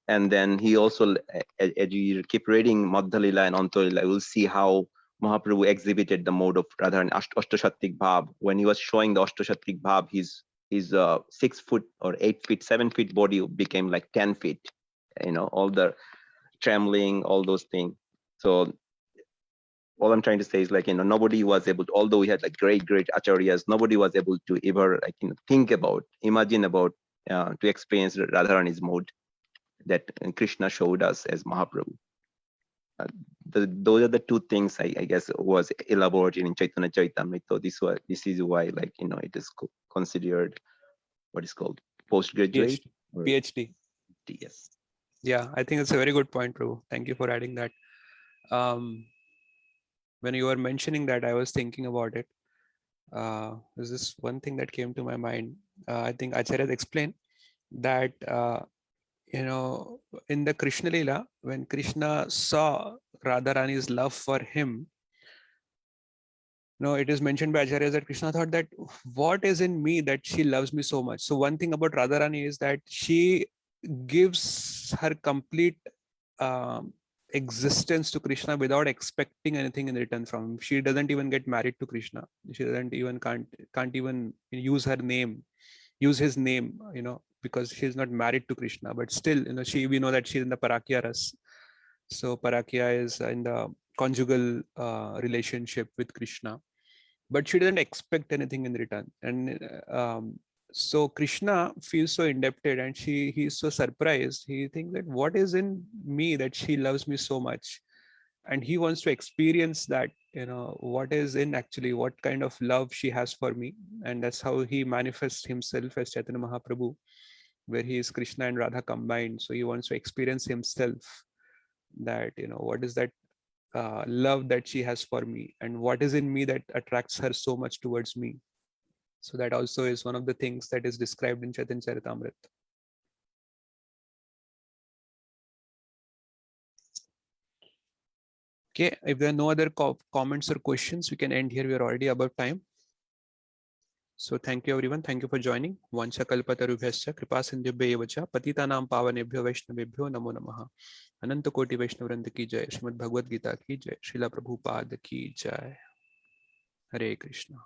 And then he also, as you keep reading Madhya Lila and Anta Lila, you will see how Mahaprabhu exhibited the mode of Radharani, Ashtashatik bhav. When he was showing the Ashtashatik bhav, his 6 foot or 8 feet, 7 feet body became like 10 feet. All the trembling, all those things. So all I'm trying to say is nobody was able to, although we had great acharyas, nobody was able to ever think about, imagine about, to experience Radharani's mode that Krishna showed us as Mahaprabhu. Those are the two things I guess was elaborated in Chaitanya Charitamrita. This is why it is considered what is called postgraduate PhD. Yes. Yeah, I think it's a very good point, Prabhu. Thank you for adding that. When you were mentioning that, I was thinking about it. There's this one thing that came to my mind. I think Acharya explained that in the Krishna Lila, when Krishna saw Radharani's love for him, it is mentioned by Acharya that Krishna thought that what is in me that she loves me so much. So one thing about Radharani is that she gives her complete existence to Krishna without expecting anything in return from him. She doesn't even get married to Krishna. She doesn't even can't even use his name, because she's not married to Krishna. But still, we know that she's in the Parakya Ras. So Parakya is in the conjugal relationship with Krishna, but she doesn't expect anything in return. And So Krishna feels so indebted, and he's so surprised. He thinks that what is in me that she loves me so much, and he wants to experience that, what is in actually, what kind of love she has for me. And that's how he manifests himself as Chaitanya Mahaprabhu, where he is Krishna and Radha combined. So he wants to experience himself, that what is that love that she has for me, and what is in me that attracts her so much towards me. So that also is one of the things that is described in Chaitanya Charitamrita. Okay, if there are no other comments or questions, we can end here. We are already above time. So thank you everyone. Thank you for joining. Vancha kalpatarubhyascha kripa sindhubhyo eva cha patitanam pavanebhyo vaishnavebhyo namo namaha. Ananta koti Vaishnavvrinda ki jai. Srimad Bhagavad Gita ki jai. Srila Prabhupada ki jai. Hare Krishna.